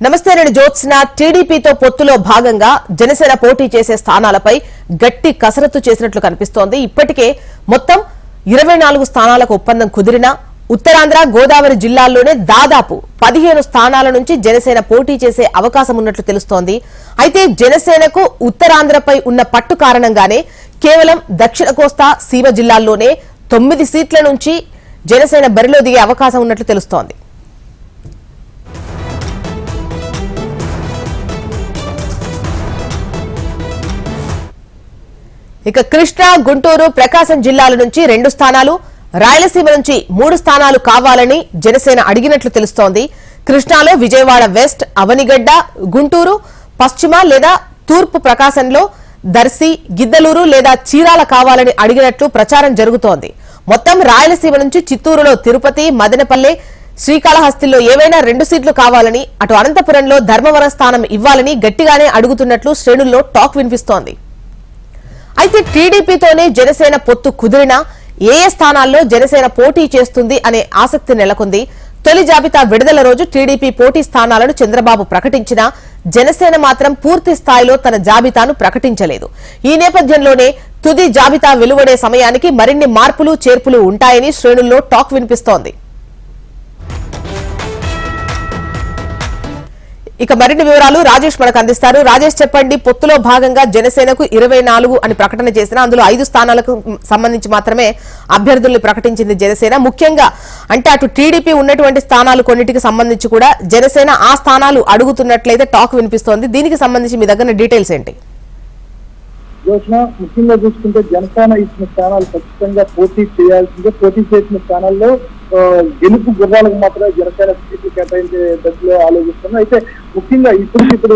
నమస్తే నేను జ్యోత్స్న. టీడీపీతో పొత్తులో భాగంగా జనసేన పోటీ చేసే స్థానాలపై గట్టి కసరత్తు చేసినట్లు కనిపిస్తోంది. ఇప్పటికే మొత్తం 24 స్థానాలకు ఒప్పందం కుదిరినా ఉత్తరాంధ్ర గోదావరి జిల్లాల్లోనే దాదాపు 15 స్థానాల నుంచి జనసేన పోటీ చేసే అవకాశం ఉన్నట్లు తెలుస్తోంది. అయితే జనసేనకు ఉత్తరాంధ్రపై ఉన్న పట్టు కారణంగానే కేవలం దక్షిణ కోస్తా సీమ జిల్లాల్లోనే 9 సీట్ల నుంచి జనసేన బరిలో దిగే అవకాశం ఉన్నట్లు తెలుస్తోంది. ఇక కృష్ణా, గుంటూరు, ప్రకాశం జిల్లాల నుంచి 2 స్థానాలు, రాయలసీమ నుంచి 3 స్థానాలు కావాలని జనసేన అడిగినట్లు తెలుస్తోంది. కృష్ణాలో విజయవాడ వెస్ట్, అవనిగడ్డ, గుంటూరు పశ్చిమ లేదా తూర్పు, ప్రకాశంలో దర్శి, గిద్దలూరు లేదా చీరాల కావాలని అడిగినట్లు ప్రచారం జరుగుతోంది. మొత్తం రాయలసీమ నుంచి చిత్తూరులో తిరుపతి, మదనపల్లె, శ్రీకాళహస్తిలో ఏవైనా 2 సీట్లు కావాలని, అటు అనంతపురంలో ధర్మవరం స్థానం ఇవ్వాలని గట్టిగానే అడుగుతున్నట్లు శ్రేణుల్లో టాక్ వినిపిస్తోంది. అయితే టీడీపీతోనే జనసేన పొత్తు కుదిరినా ఏ స్థానాల్లో జనసేన పోటీ చేస్తుంది అనే ఆసక్తి నెలకొంది. తొలి జాబితా విడుదల రోజు టీడీపీ పోటీ స్థానాలను చంద్రబాబు ప్రకటించినా జనసేన మాత్రం పూర్తి స్థాయిలో తన జాబితాను ప్రకటించలేదు. ఈ నేపథ్యంలోనే తుది జాబితా వెలువడే సమయానికి మరిన్ని మార్పులు చేర్పులు ఉంటాయని శ్రేణుల్లో టాక్ వినిపిస్తోంది. ఇక మరిన్ని వివరాలు రాజేష్ మనకు అందిస్తారు. రాజేష్, చెప్పండి, పొత్తులో భాగంగా జనసేనకు 24 అని ప్రకటన చేసిన అందులో 5 స్థానాలకు సంబంధించి మాత్రమే అభ్యర్థుల్ని ప్రకటించింది జనసేన. ముఖ్యంగా అంటే అటు టీడీపీ ఉన్నటువంటి స్థానాలు కొన్నిటికి సంబంధించి కూడా జనసేన ఆ స్థానాలు అడుగుతున్నట్లయితే టాక్ వినిపిస్తోంది. దీనికి సంబంధించి మీ దగ్గర డీటెయిల్స్ ఏంటి? ముఖ్యంగా చూసుకుంటే జనసేన ఇచ్చిన స్థానాలు ఖచ్చితంగా పోటీ చేయాల్సిందే. పోటీ చేసిన స్థానాల్లో గెలుపు గుర్రాలకు మాత్రమే జనసేన సీట్లు కేటాయించే దశలో ఆలోచిస్తున్నాం. అయితే ముఖ్యంగా ఇప్పుడు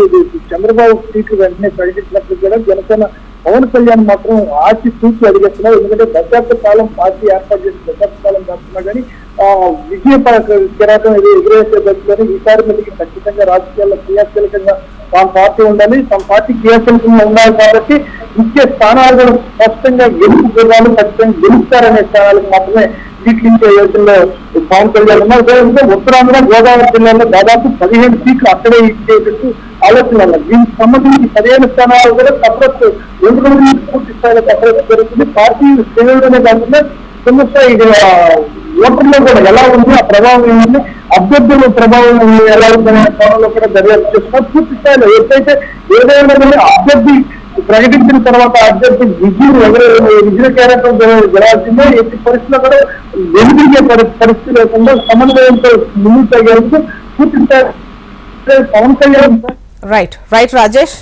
చంద్రబాబు సీట్లు వెంటనే ప్రకటించినప్పుడు కూడా జనసేన పవన్ కళ్యాణ్ మాత్రం ఆచి చూసి అడిగేస్తున్నారు. ఎందుకంటే దశాబ్ద కాలం పార్టీ ఏర్పాటు చేసిన దశాబ్ద కాలం కాస్తున్నా కానీ విజయ కిరాటం ఎదురేసే దశలోనే ఈసారి మళ్ళీ ఖచ్చితంగా రాజకీయాల్లో క్రియాశీలకంగా తమ పార్టీ ఉండాలి, తమ పార్టీ క్రియాశీలకంగా ఉండాలి. కాబట్టి ఇచ్చే స్థానాలు కూడా స్పష్టంగా గెలుపు గుర్రాలు ఖచ్చితంగా గెలుస్తారనే స్థానాలకు మాత్రమే సీట్లు ఇచ్చే యోచనలో పవన్ కళ్యాణ్ ఉన్నారు. అదేవిధంగా ఉత్తరాంధ్ర గోదావరి జిల్లాలో దాదాపు 15 సీట్లు అక్కడే ఇచ్చేటట్టు ఆలోచన ఉన్నారు. దీనికి సంబంధించి 15 స్థానాలు కూడా సపరేట్ 2 రోజుల నుంచి పూర్తి స్థాయిలో సపరేట్ జరుగుతుంది. పార్టీ శ్రేణులనే కాకుండా స్థాయి ఓటర్లో కూడా ఎలా ఉంది, ఆ ప్రభావం ఏముంది, అభ్యర్థుల ప్రభావం ఎలా ఉందనే కోణంలో కూడా దర్యాప్తు చేస్తున్నారు. పూర్తి స్థాయిలో ఏదైనా అభ్యర్థి ప్రకటించిన తర్వాత అభ్యర్థి విజయ కేరళం జరగాల్సిందే. ఎట్టి పరిస్థితుల్లో కూడా వెనుదిగే పరిస్థితి లేకుండా సమన్వయంతో ముందుకు సాగేందుకు పూర్తి స్థాయి పవన్ కళ్యాణ్. రైట్ రాజేష్.